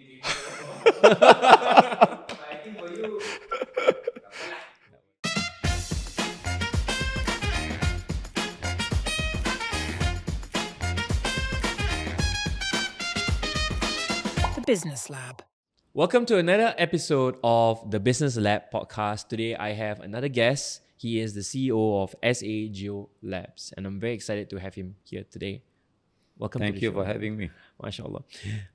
I think for you, The Business Lab. welcome to another episode of the Business Lab podcast. Today I have another guest. He is the CEO of SA Geolabs, and I'm very excited to have him here today. Welcome to Thank the you show. for having me. MashaAllah.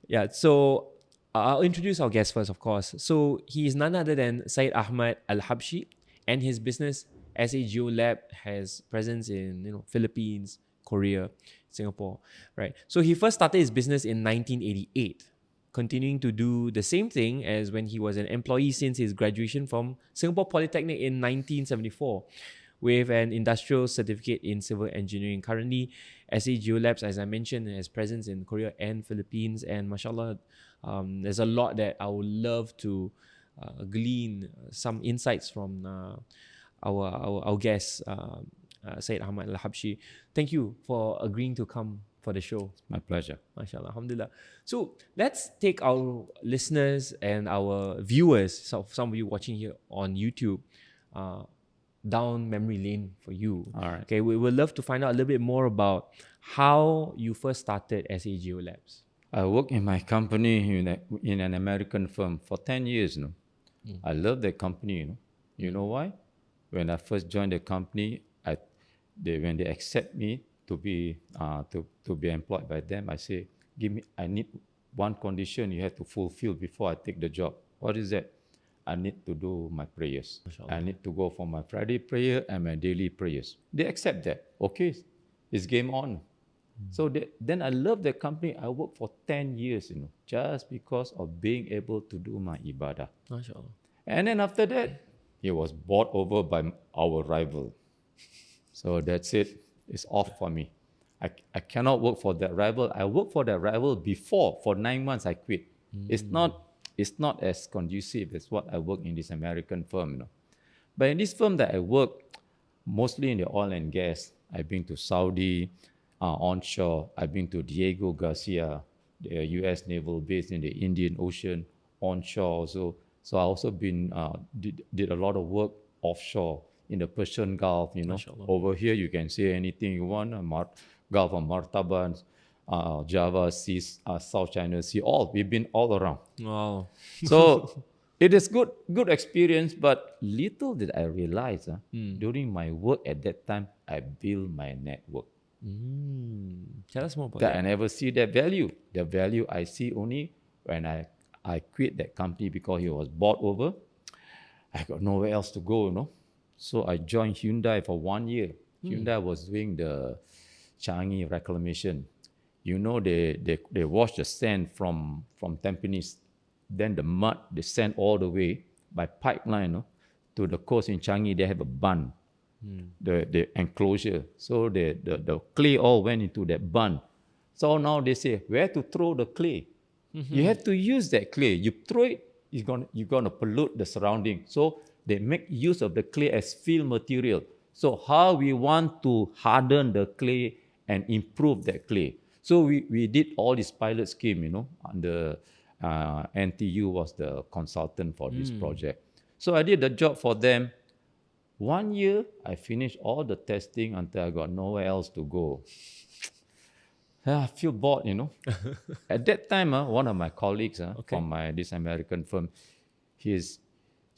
Yeah, so I'll introduce our guest first, of course. So he is none other than Syed Ahmad Al-Habsyi, and his business SA Geolab has presence in Philippines, Korea, Singapore, right? So he first started his business in 1988, continuing to do the same thing as when he was an employee since his graduation from Singapore Polytechnic in 1974 with an industrial certificate in civil engineering. Currently, SA Geolabs, as I mentioned, has presence in Korea and Philippines, and mashallah, there's a lot that I would love to glean some insights from our guest, Syed Ahmad Al-Habsyi. Thank you for agreeing to come for the show. My pleasure. MashaAllah, alhamdulillah. So let's take our listeners and our viewers, some of you watching here on YouTube, down memory lane for you. All right. Okay, we would love to find out a little bit more about how you first started SA Geolabs. I worked in my company in an American firm for 10 years. I love that company. You know why? When I first joined the company, when they accept me to be employed by them, I say, I need one condition you have to fulfill before I take the job. What is that? I need to do my prayers. MashaAllah. I need to go for my Friday prayer and my daily prayers. They accept that. Okay, it's game on. So then I love the company. I worked for 10 years, just because of being able to do my ibadah. MashaAllah. And then after that, he was bought over by our rival. So that's it. It's off for me. I cannot work for that rival. I worked for that rival before. For 9 months, I quit. It's not as conducive as what I work in this American firm. But in this firm that I work, mostly in the oil and gas, I've been to Saudi, onshore. I've been to Diego Garcia, the U.S. naval base in the Indian Ocean, onshore also. So I also did a lot of work offshore in the Persian Gulf. MashaAllah. Over here you can say anything you want. Gulf of Martaban, Java Sea, South China Sea. We've been all around. Wow. So it is good experience, but little did I realize during my work at that time, I built my network. Tell us more about That I that. never see that value. The value I see only when I quit that company because he was bought over. I got nowhere else to go, So I joined Hyundai for 1 year. Hyundai was doing the Changi reclamation. They wash the sand from Tampines. Then the mud, they send all the way by pipeline to the coast in Changi. They have a bund, the enclosure. So the clay all went into that bund. So now they say, where to throw the clay? You have to use that clay. You throw it, you're gonna pollute the surrounding. So they make use of the clay as fill material. So how we want to harden the clay and improve that clay. So we did all this pilot scheme, under NTU was the consultant for this project. So I did the job for them. 1 year, I finished all the testing until I got nowhere else to go. I feel bored, At that time, one of my colleagues from this American firm, his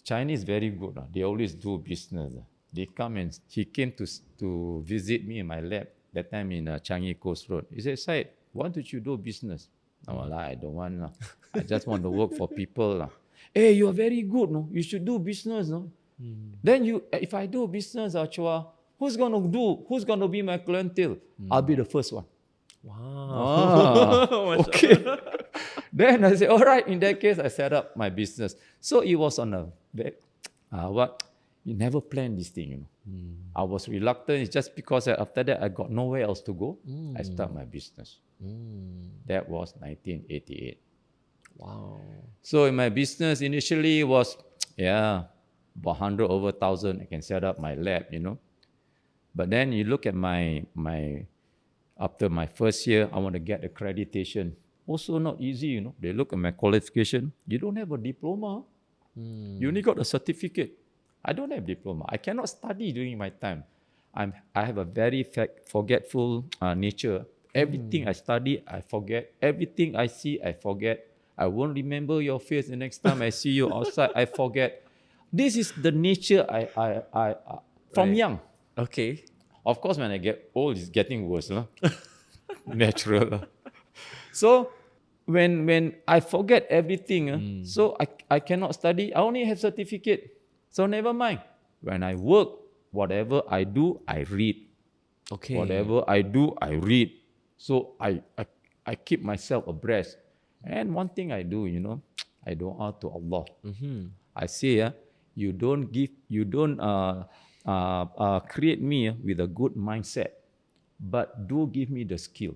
Chinese very good. They always do business. They come and he came to visit me in my lab, that time in Changi Coast Road. He said, Syed, why don't you do business? I don't want. I just want to work for people. Hey, you are very good. No? You should do business. No? Then if I do business, Chua, who's going to be my clientele? I'll be the first one. Wow. Okay. Then I said, all right, in that case, I set up my business. So it was on you never plan this thing, I was reluctant. It's just because after that, I got nowhere else to go. I started my business. That was 1988. Wow. So in my business, initially was, about 100 over 1,000. I can set up my lab, But then you look at my after my first year, I want to get accreditation. Also not easy, They look at my qualification. You don't have a diploma. You only got a certificate. I don't have diploma. I cannot study during my time. I have a very forgetful nature. Everything I study, I forget. Everything I see, I forget. I won't remember your face the next time I see you outside. I forget. This is the nature I from young. Okay. Of course, when I get old, it's getting worse. Natural. So when I forget everything, so I cannot study. I only have certificate. So never mind. When I work, whatever I do, I read. Okay. Whatever I do, I read. So I keep myself abreast. And one thing I do, I dua to Allah. I say, you don't create me with a good mindset, but do give me the skill.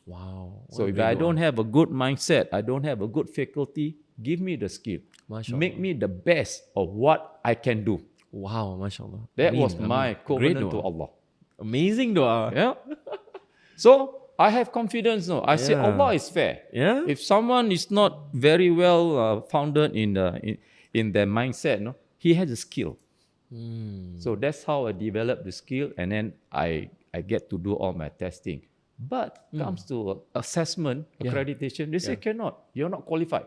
Wow. So if I don't have a good mindset, I don't have a good faculty, give me the skill. Mashallah. Make me the best of what I can do. Wow, mashallah. That was my covenant to Allah. Amazing dua. Yeah. So I have confidence now. I say Yeah. Allah is fair. Yeah. If someone is not very well founded in their mindset, he has a skill. So that's how I developed the skill, and then I get to do all my testing. But comes to assessment, accreditation, they say cannot. You're not qualified.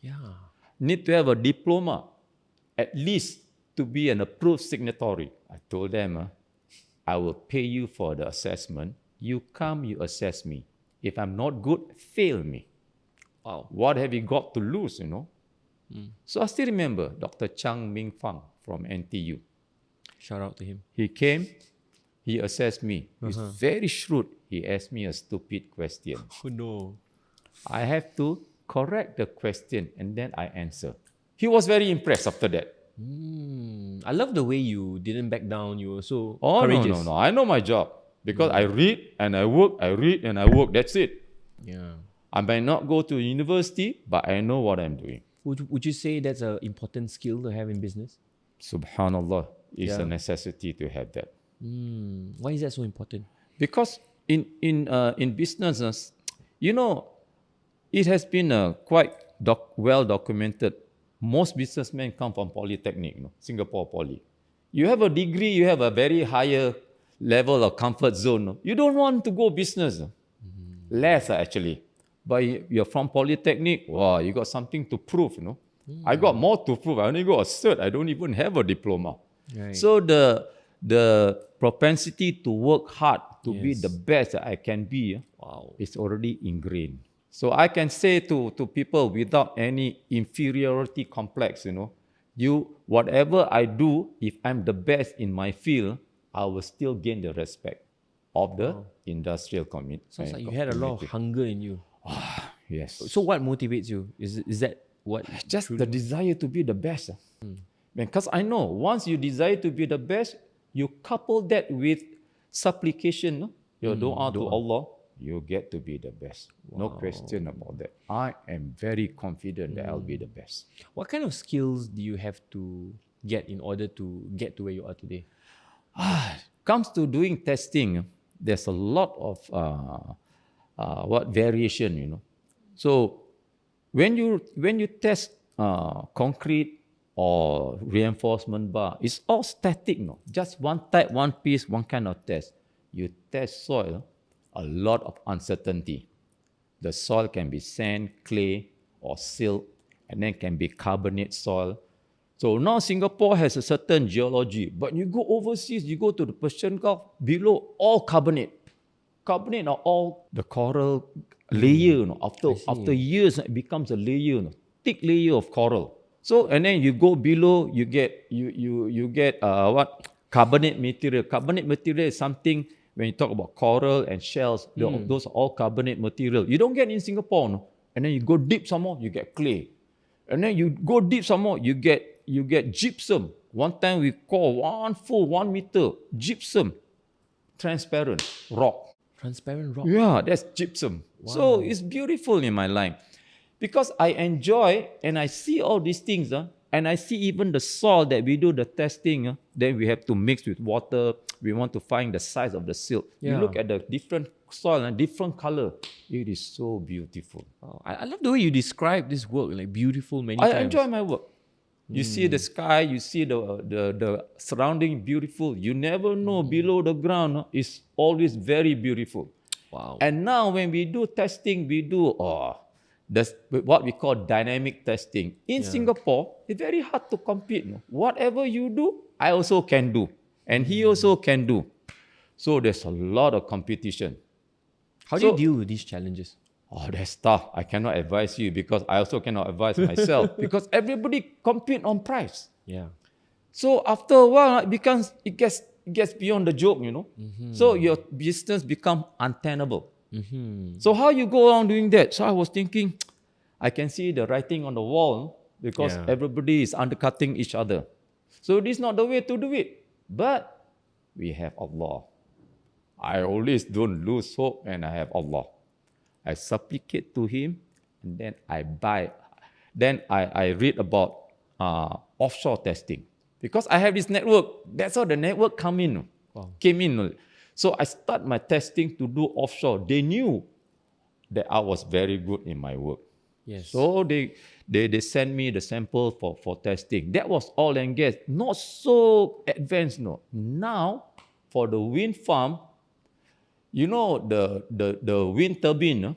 Yeah. Need to have a diploma, at least to be an approved signatory. I told them, I will pay you for the assessment. You come, you assess me. If I'm not good, fail me. Wow. What have you got to lose, So I still remember Dr. Chang Ming Fang from NTU. Shout out to him. He came, he assessed me. He's very shrewd. He asked me a stupid question. Oh no. I have to correct the question and then I answer. He was very impressed after that. I love the way you didn't back down. You were so Oh, courageous. no. I know my job. Because I read and I work, I read and I work. That's it. Yeah. I might not go to university, but I know what I'm doing. Would you say that's an important skill to have in business? Subhanallah, it's Yeah. a necessity to have that. Why is that so important? Because in businesses, it has been quite well documented. Most businessmen come from Polytechnic, Singapore Poly. You have a degree, you have a very higher level of comfort zone. You don't want to go business. Less actually. But you're from Polytechnic, wow, you got something to prove, I got more to prove. I only got a cert. I don't even have a diploma. Right. So the propensity to work hard to be the best that I can be is already ingrained. So I can say to people without any inferiority complex, whatever I do, if I'm the best in my field, I will still gain the respect of the industrial community. Sounds like you had a lot of hunger in you. Yes. So what motivates you? Is that what? Just the desire to be the best. Because I know once you desire to be the best, you couple that with supplication, your dua to Allah, you get to be the best. No question about that. I am very confident that I'll be the best. What kind of skills do you have to get in order to get to where you are today? Comes to doing testing, there's a lot of variation, So when you test concrete or reinforcement bar, it's all static, Just one type, one piece, one kind of test. You test soil, a lot of uncertainty. The soil can be sand, clay, or silt, and then can be carbonate soil. So now Singapore has a certain geology, but you go overseas, you go to the Persian Gulf, below all carbonate. Carbonate are all the coral layer. After years, it becomes a layer, thick layer of coral. So and then you go below, you get carbonate material. Carbonate material is something when you talk about coral and shells. Those are all carbonate material. You don't get in Singapore, And then you go deep some more, you get clay. And then you go deep some more, you get gypsum. One time we call 1 meter gypsum, transparent rock. Transparent rock. Yeah, that's gypsum. Wow. So it's beautiful in my life because I enjoy and I see all these things, and I see even the soil that we do the testing. Then we have to mix with water. We want to find the size of the silt. You look at the different soil, different color. It is so beautiful. Wow. I love the way you describe this work, like beautiful many I times. enjoy my work. You see the sky, you see the surrounding beautiful. You never know below the ground is always very beautiful. Wow. And now when we do testing, we do that's what we call dynamic testing. In Singapore, it's very hard to compete. No? Whatever you do, I also can do. And he also can do. So there's a lot of competition. How do you deal with these challenges? Oh, that's tough. I cannot advise you because I also cannot advise myself because everybody compete on price. Yeah. So after a while, it gets beyond the joke, you know. So your business become untenable. So how you go on doing that? So I was thinking, I can see the writing on the wall because everybody is undercutting each other. So this is not the way to do it. But we have Allah. I always don't lose hope and I have Allah. I supplicate to Him and then I buy. Then I read about offshore testing. Because I have this network. That's how the network came in. So I start my testing to do offshore. They knew that I was very good in my work. Yes. So they sent me the sample for testing. That was oil and gas. Not so advanced, no. Now, for the wind farm, you know, the wind turbine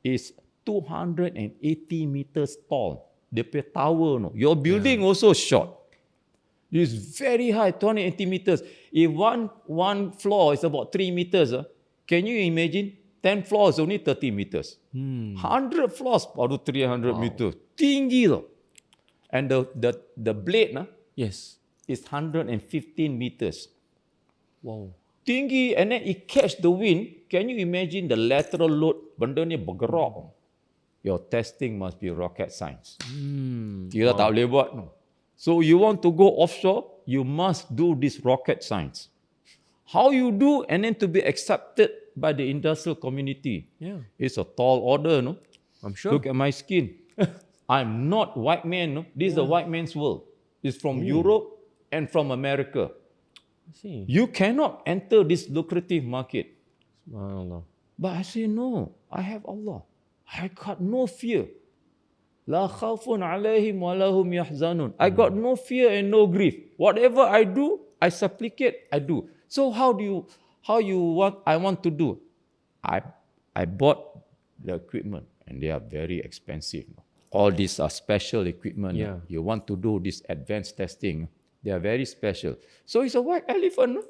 is 280 meters tall. The tower, no. Your building also short. It's very high, 280 meters. If one floor is about 3 meters, can you imagine? 10 floors only 30 meters. 100 floors baru 300 meters. Tinggi loh. And the blade Yes. is 115 meters. Wow. Tinggi, and then it catch the wind. Can you imagine the lateral load? Benda ni bergerak. Your testing must be rocket science. Kita tak boleh buat. No. So you want to go offshore, you must do this rocket science. How you do, and then to be accepted by the industrial community. Yeah. It's a tall order, no? I'm sure. Look at my skin. I'm not white man, no? This is the white man's world. It's from Europe and from America. I see. You cannot enter this lucrative market. Subhanallah. But I say, no, I have Allah. I got no fear. La khawfun alayhim wa lahum yahzanun. I got no fear and no grief. Whatever I do, I supplicate, I do. So how you want, I want to do? I bought the equipment and they are very expensive. All these are special equipment. Yeah. You want to do this advanced testing, they are very special. So it's a white elephant. No?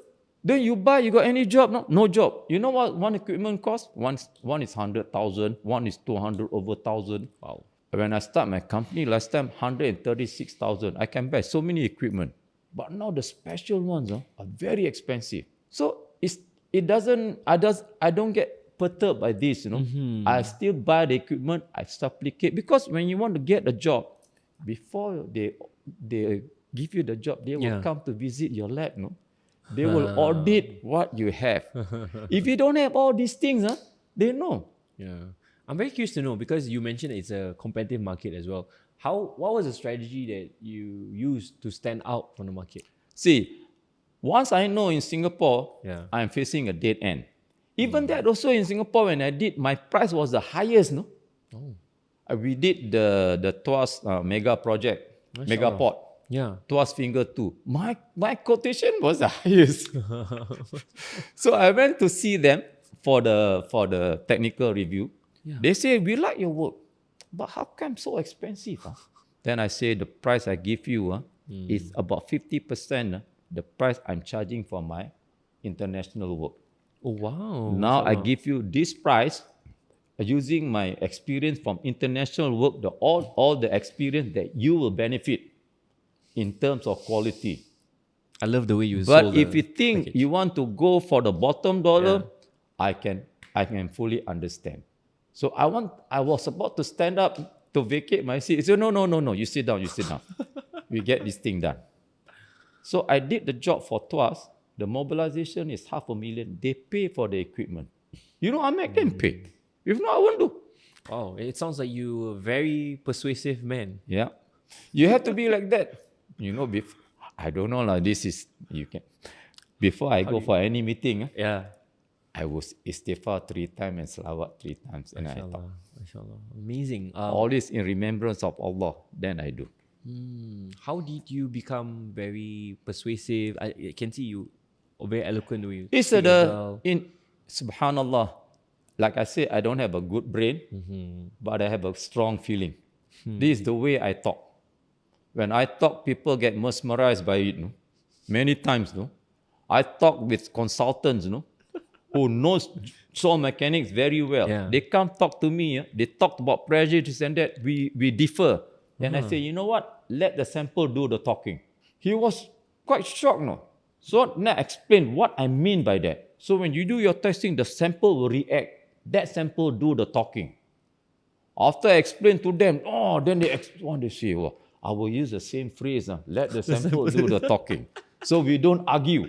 Then you buy, you got any job? No, no job. You know what one equipment costs? One is 100,000, one is 200 over 1,000. Wow. When I start my company last time, 136,000. I can buy so many equipment. But now the special ones are very expensive. So I don't get perturbed by this, you know. I still buy the equipment, I supplicate. Because when you want to get a job, before they give you the job, they will come to visit your lab, no? They will audit what you have. If you don't have all these things, they know. Yeah. I'm very curious to know because you mentioned it's a competitive market as well. What was the strategy that you used to stand out from the market? See, once I know in Singapore, I'm facing a dead end. Even that also in Singapore, when I did, my price was the highest, no? We did the Tuas mega project, mega port. Yeah. Tuas Finger 2. My quotation was the highest. So I went to see them for the technical review. Yeah. They say, we like your work, but how come so expensive? Then I say, the price I give you is about 50% the price I'm charging for my international work. Oh, wow. Now I give you this price using my experience from international work, all the experience that you will benefit in terms of quality. I love the way you But sold if you think package. you want to go for the bottom dollar, I can fully understand. So I was about to stand up to vacate my seat. He said, no, you sit down. We get this thing done. So I did the job for Tuas. The mobilization is 500,000. They pay for the equipment. You know, I make them pay. If not, I won't do. Wow, it sounds like you're a very persuasive man. Yeah. You have to be like that. You know, I don't know, this is, you can. Before I go for any meeting, I will istighfar 3 times and salawat 3 times. And I talk. Mashallah. Amazing. Always in remembrance of Allah. Then I do. How did you become very persuasive? I can see you very eloquent the way you It's speak as well. subhanallah, like I said, I don't have a good brain, but I have a strong feeling. This is the way I talk. When I talk, people get mesmerized by it. No? Many times, no? I talk with consultants, no? Who knows saw mechanics very well. Yeah. They come talk to me. They talk about pressure, this and that. We differ. Then I say, you know what? Let the sample do the talking. He was quite shocked, no? So now I explain what I mean by that. So when you do your testing, the sample will react. That sample do the talking. After I explain to them, then they say, well, I will use the same phrase. Let the sample do the talking. So we don't argue.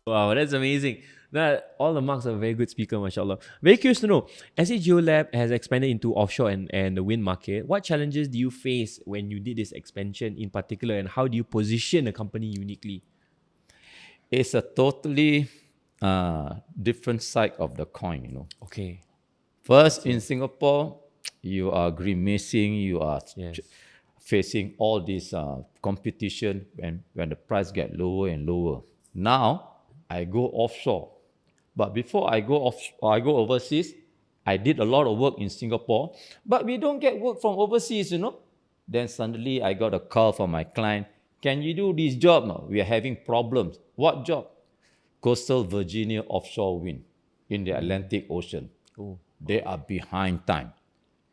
Wow, that's amazing. All the marks are a very good speaker, mashallah. Very curious to know, SA Geolab has expanded into offshore and the wind market. What challenges do you face when you did this expansion in particular, and how do you position the company uniquely? It's a totally different side of the coin, you know. Okay. First, in Singapore, you are grimacing, you are Yes. facing all this competition when the price get lower and lower. Now, I go offshore. But before I go overseas, I did a lot of work in Singapore, but we don't get work from overseas, you know. Then suddenly I got a call from my client, can you do this job? No, we are having problems. What job? Coastal Virginia offshore wind in the Atlantic Ocean. Oh. They are behind time.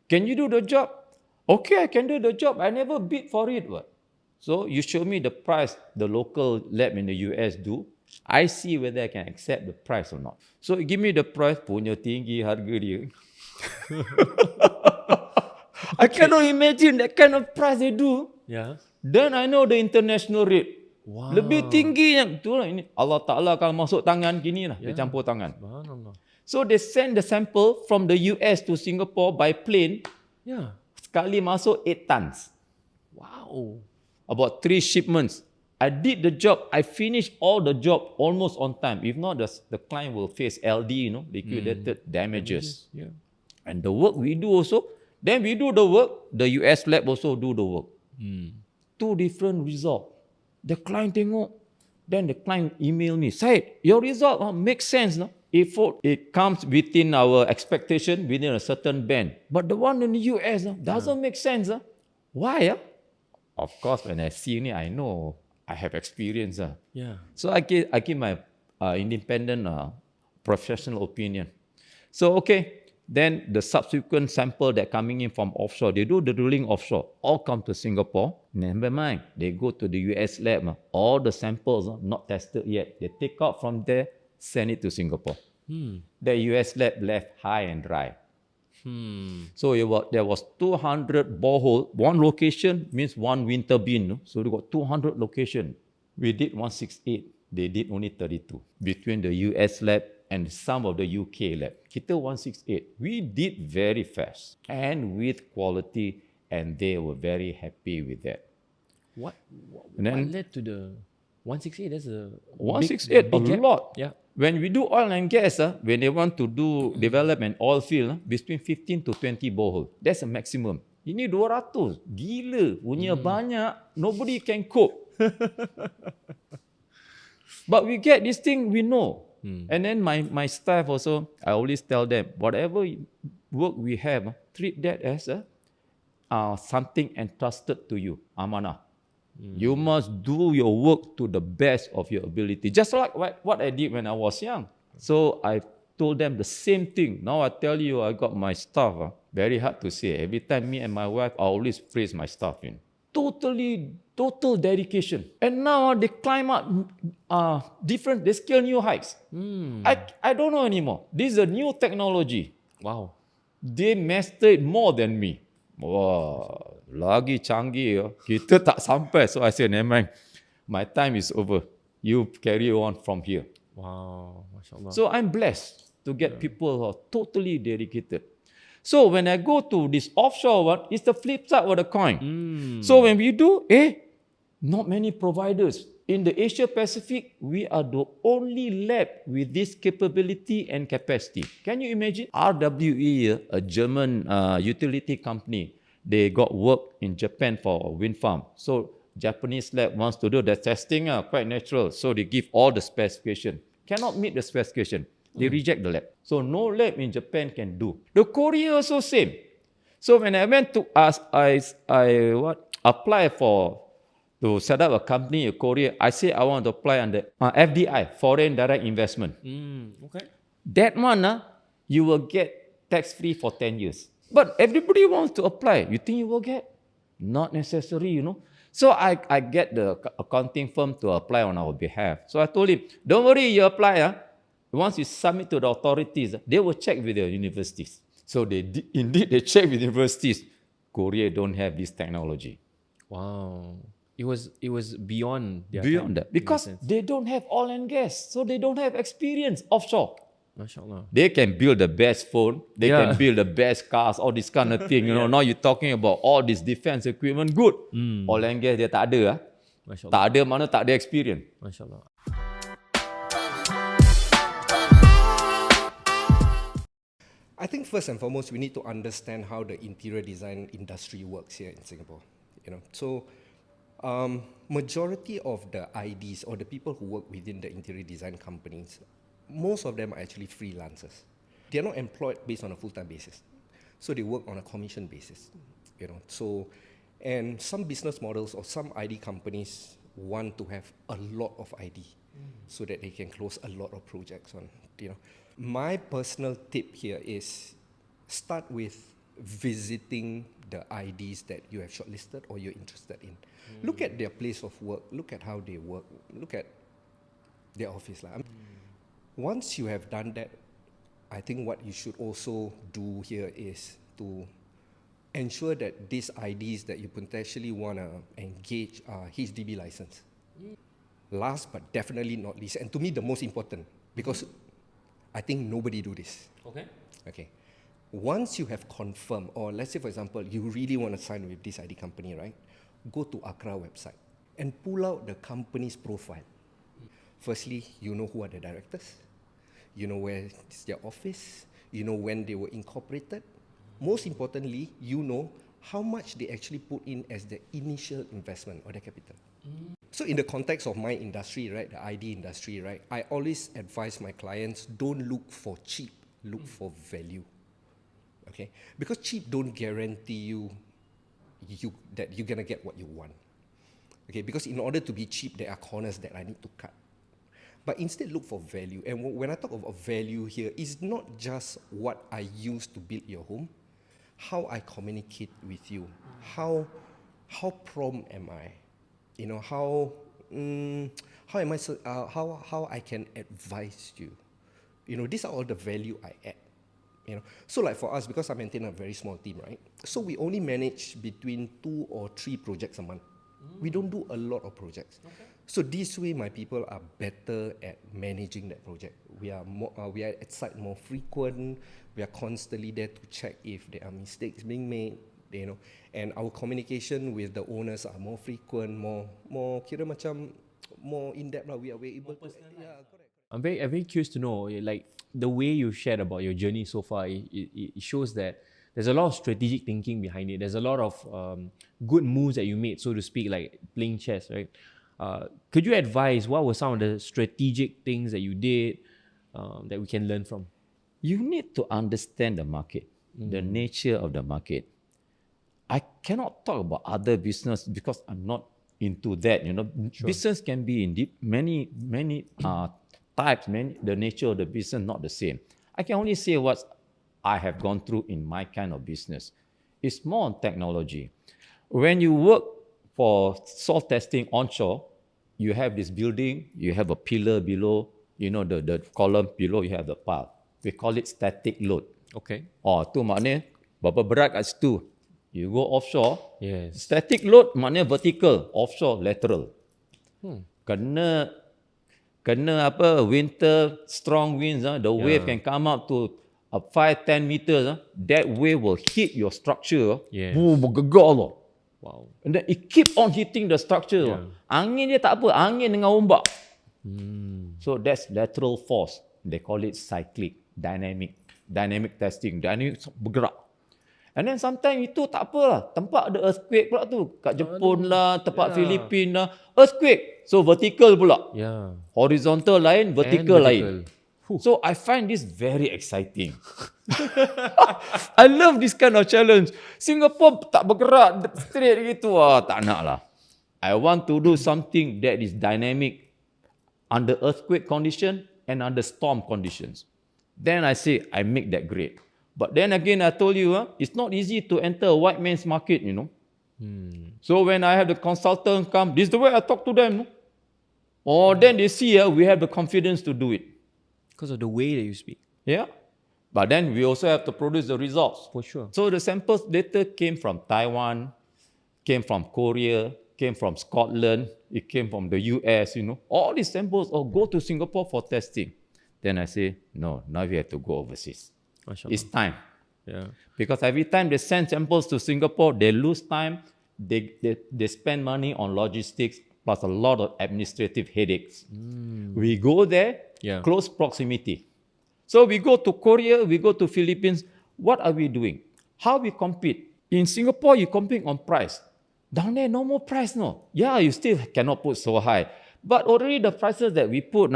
Can you do the job? Okay, I can do the job. I never bid for it. What? So you show me the price the local lab in the US do. I see whether I can accept the price or not. So give me the price, punya tinggi harga dia. I cannot imagine that kind of price they do. Yeah. Then I know the international rate. Wow. Lebih tinggi yang tu lah ini. Allah Ta'ala kalau masuk tangan gini lah, dia campur tangan. Subhanallah. So they send the sample from the US to Singapore by plane. Yeah. Sekali masuk 8 tons. Wow. About 3 shipments. I did the job. I finished all the job almost on time. If not, the client will face LD, you know, liquidated damages. Yeah. And the work we do also, then we do the work, the US lab also do the work. 2 different results. The client tengok, then the client email me, Syed, your result makes sense, no? It comes within our expectation, within a certain band. But the one in the US doesn't make sense. Why? Of course, when I see it, I know I have experience. Yeah. So I give my independent professional opinion. So okay, then the subsequent sample that coming in from offshore, they do the drilling offshore, all come to Singapore. Never mind, they go to the US lab. All the samples not tested yet. They take out from there, send it to Singapore. The US lab left high and dry. So there was 200 borehole. One location means one wind turbine. No? So they got 200 location. We did 168. They did only 32. Between the US lab and some of the UK lab. Kita 168. We did very fast and with quality, and they were very happy with that. What And then- what led to the 168? That's a 168, big a gap. lot. Yeah. When we do oil and gas, when they want to do develop an oil field, between 15 to 20 borehole. That's a maximum. Ini 200. Gila. Punya banyak. Nobody can cope. But we get this thing, we know. And then my staff also, I always tell them, whatever work we have, treat that as something entrusted to you, amanah. You must do your work to the best of your ability. Just like what I did when I was young. So I told them the same thing. Now I tell you, I got my staff. Very hard to say. Every time me and my wife, I always praise my staff. Total dedication. And now they climb up they scale new heights. I don't know anymore. This is a new technology. Wow. They master it more than me. Wah, lagi canggih. Kita tak sampai. So I said, never mind. My time is over. You carry on from here. Wow. MashaAllah. So I'm blessed to get people who are totally dedicated. So when I go to this offshore one, it's the flip side of the coin. So when we do, not many providers. In the Asia Pacific, we are the only lab with this capability and capacity. Can you imagine? RWE, a German utility company, they got work in Japan for a wind farm. So Japanese lab wants to do the testing, quite natural. So they give all the specification. Cannot meet the specification. They reject the lab. So no lab in Japan can do. The Korea also same. So when I went to apply to set up a company in Korea, I say I want to apply under FDI, foreign direct investment. Okay. That one, you will get tax-free for 10 years. But everybody wants to apply. You think you will get? Not necessary, So I get the accounting firm to apply on our behalf. So I told him, don't worry, you apply. Once you submit to the authorities, they will check with the universities. So they check with universities. Korea don't have this technology. Wow. It was beyond their Beyond time, that. in a Because sense. they don't have oil and gas. So they don't have experience offshore. MashaAllah. They can build the best phone. They Yeah. can build the best cars, all this kind of thing. Now you're talking about all this defense equipment. Good. Oil and gas, dia tak ada. MashaAllah. Tak ada mana tak ada experience. MashaAllah. I think first and foremost, we need to understand how the interior design industry works here in Singapore. So majority of the IDs or the people who work within the interior design companies, most of them are actually freelancers. They are not employed based on a full-time basis, so they work on a commission basis. So, and some business models or some ID companies want to have a lot of ID so that they can close a lot of projects on. My personal tip here is start with visiting the IDs that you have shortlisted or you're interested in. Look at their place of work, look at how they work, look at their office. Once you have done that, I think what you should also do here is to ensure that these IDs that you potentially want to engage are HDB licensed. Last but definitely not least, and to me the most important, because I think nobody do this. Okay. Once you have confirmed, or let's say for example, you really want to sign with this ID company, right? Go to Accra website and pull out the company's profile. Firstly, you know who are the directors, you know where is their office, you know when they were incorporated. Most importantly, you know how much they actually put in as the initial investment or the capital. So in the context of my industry, right, the ID industry, right, I always advise my clients, don't look for cheap, look for value. Okay? Because cheap don't guarantee you that you're gonna get what you want. Okay? Because in order to be cheap, there are corners that I need to cut. But instead look for value. And when I talk about value here, it's not just what I use to build your home, how I communicate with you, how prompt am I? How am I? How I can advise you? These are all the value I add. So like for us, because I maintain a very small team, right? So we only manage between 2 or 3 projects a month. We don't do a lot of projects. So this way, my people are better at managing that project. We are at site more frequent. We are constantly there to check if there are mistakes being made. And our communication with the owners are more frequent, more kira macam more in depth. We are able to. Yeah, correct. I'm very curious to know, like the way you shared about your journey so far. It shows that there's a lot of strategic thinking behind it. There's a lot of good moves that you made, so to speak, like playing chess, right? Could you advise what were some of the strategic things that you did that we can learn from? You need to understand the market, the nature of the market. I cannot talk about other business because I'm not into that. Sure. Business can be in many types. The nature of the business not the same. I can only say what I have gone through in my kind of business. It's more on technology. When you work for soil testing onshore, you have this building, you have a pillar below, the column below, you have the pile. We call it static load. Okay. Tu maknanya berapa berat kat situ. You go offshore, yes. Static load maknanya vertical, offshore lateral. Kena winter, strong winds, the wave can come up to 5-10 meters. That wave will hit your structure. Yes. Bergegar loh. Wow. And then it keep on hitting the structure. Yeah. Angin dia tak apa, angin dengan ombak. So that's lateral force. They call it cyclic, dynamic testing, dynamic bergerak. And then sometimes itu tak apalah, tempat ada earthquake pula tu. Kat Jepun lah, tempat Filipin lah, earthquake. So vertical pula. Yeah. Horizontal lain, vertical lain. Huh. So I find this very exciting. I love this kind of challenge. Singapore tak bergerak straight gitu, tak nak lah. I want to do something that is dynamic under earthquake condition and under storm conditions. Then I say, I make that great. But then again, I told you, it's not easy to enter a white man's market, So when I have the consultant come, this is the way I talk to them. Then they see we have the confidence to do it. Because of the way that you speak. Yeah. But then we also have to produce the results. For sure. So the samples later came from Taiwan, came from Korea, came from Scotland, it came from the US, All these samples go to Singapore for testing. Then I say, no, now we have to go overseas. It's time. Yeah. Because every time they send samples to Singapore, they lose time, they spend money on logistics, plus a lot of administrative headaches. We go there, close proximity. So we go to Korea, we go to Philippines. What are we doing? How we compete? In Singapore, you compete on price. Down there, no more price, no. Yeah, you still cannot put so high. But already the prices that we put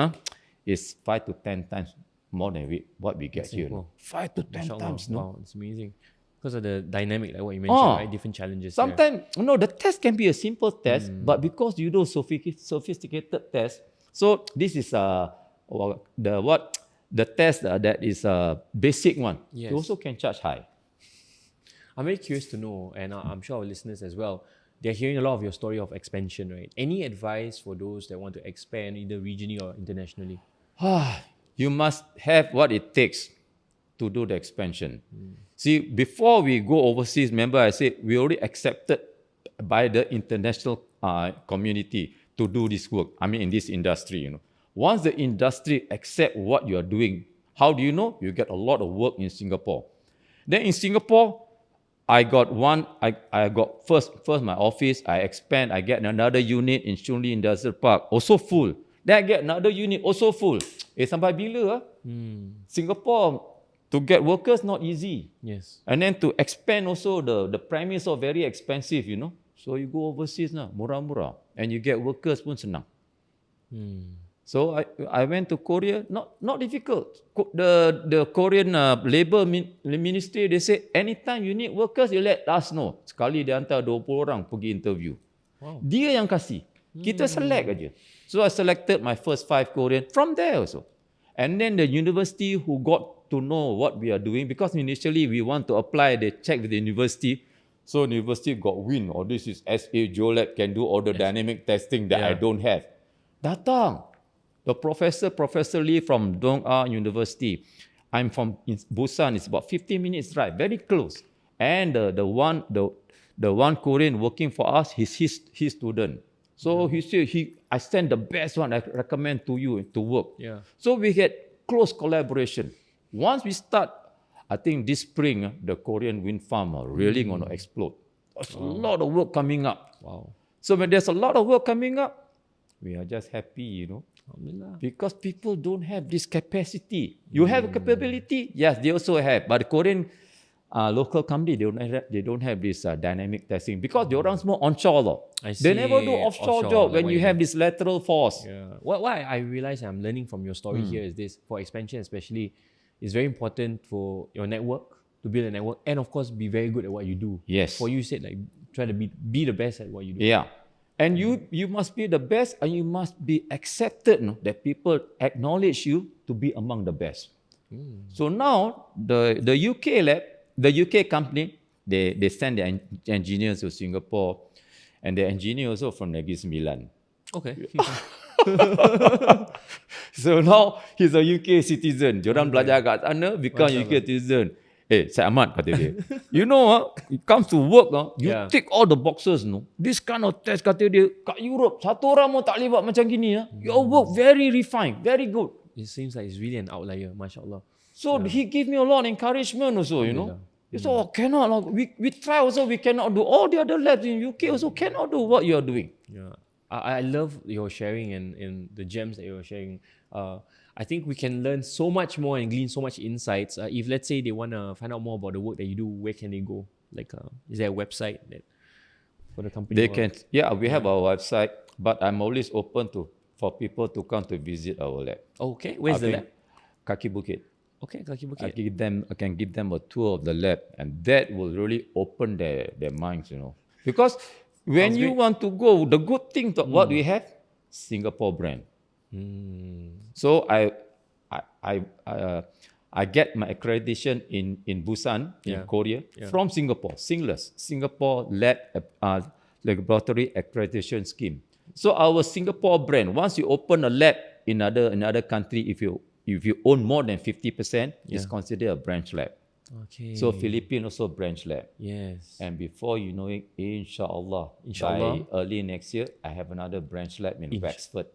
is 5 to 10 times more than what we get here. 5 to 10 times, no? Wow, it's amazing. Because of the dynamic, like what you mentioned, right? Different challenges. Sometimes, the test can be a simple test, but because you do sophisticated test, so this is the test that is a basic one. Yes. You also can charge high. I'm very curious to know, and I'm sure our listeners as well, they're hearing a lot of your story of expansion, right? Any advice for those that want to expand either regionally or internationally? You must have what it takes to do the expansion. See, before we go overseas, remember I said we already accepted by the international community to do this work. I mean, in this industry, Once the industry accept what you are doing, how do you know? You get a lot of work in Singapore. Then in Singapore, I got first my office, I expand, I get another unit in Shunli Industrial Park, also full. Then I get another unit, also full. Sampai bila? Singapore, to get workers, not easy. Yes. And then to expand also, the premise are very expensive, So you go overseas, murah-murah. And you get workers pun senang. So I went to Korea, not difficult. The Korean Labour Ministry, they say, anytime you need workers, you let us know. Sekali dia hantar 20 orang pergi interview. Wow. Dia yang kasih. Kita select aja. So I selected my first 5 Korean from there also. And then the university who got to know what we are doing, because initially we want to apply, they check with the university. So university got wind, this is SA Geolab, can do all the dynamic testing that I don't have. Datang. The Professor Lee from Dong-A University. I'm from Busan. It's about 15 minutes drive, very close. And the the one Korean working for us, he's his student. So he said, I send the best one I recommend to you to work. Yeah. So we get close collaboration. Once we start, I think this spring, the Korean wind farm are really going to explode. There's a lot of work coming up. Wow. So when there's a lot of work coming up, we are just happy, you know. Alhamdulillah. Because people don't have this capacity. You have a capability? Yes, they also have. But the Korean local company, they don't have this dynamic testing because they are more onshore. I They never do see. offshore Offshore, job like when what you you have do. this lateral force. Yeah. What I realize I'm learning from your story here is this: for expansion, especially, it's very important for your network to build a network, and of course, be very good at what you do. Yes. For you said like try to be the best at what you do. Yeah. And you must be the best and you must be accepted, no? That people acknowledge you to be among the best. So now the UK lab, the UK company, they send their engineers to Singapore and the engineer also from Negeri Sembilan. Okay. So now he's a UK citizen. Diorang belajar kat sana, become Masya UK citizen. Syed Ahmad kata dia, you know, it comes to work, you Yeah. tick all the boxes, no. This kind of test kata dia, kat Europe, satu orang pun tak boleh buat macam gini. Your work very refined, very good. It seems like it's really an outlier, mashallah. So he give me a lot of encouragement also, you know. He said, cannot, we try also, we cannot do. All the other labs in UK also cannot do what you are doing. Yeah, I love your sharing and the gems that you're sharing. I think we can learn so much more and glean so much insights. If let's say they want to find out more about the work that you do, where can they go? Like, is there a website that for the company? They can, we have our website, but I'm always open for people to come to visit our lab. Okay, where's the lab? Kaki Bukit. Okay, Kaki Bukit. I can give them a tour of the lab, and that will really open their minds, you know. Because when Sounds you great. want to go, the good thing to what we have, Singapore brand. So I get my accreditation in Busan, in Korea, from Singapore, Singapore Lab Laboratory Accreditation Scheme. So our Singapore brand, once you open a lab in another country, if you own more than 50%, it's considered a branch lab. Okay. So Philippines also branch lab. Yes. And before you know it, inshallah, Inshallah. by early next year, I have another branch lab in Wexford,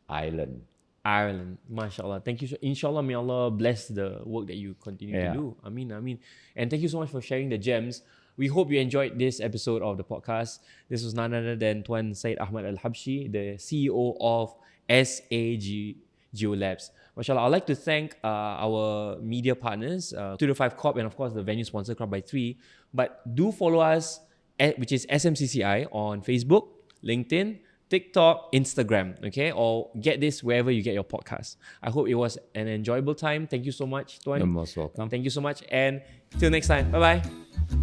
Ireland. Ireland, mashallah. Thank you. Inshallah, may Allah bless the work that you continue to do. Ameen. And thank you so much for sharing the gems. We hope you enjoyed this episode of the podcast. This was none other than Tuan Syed Ahmad Al-Habsyi, the CEO of SA Geolabs. Mashallah, I'd like to thank our media partners, 2-5 Corp, and of course the venue sponsor, Crowd by 3. But do follow us, which is SMCCI, on Facebook, LinkedIn, TikTok, Instagram, okay? Or get this wherever you get your podcast. I hope it was an enjoyable time. Thank you so much, Tuan. You're most welcome. Thank you so much. And till next time. Bye-bye.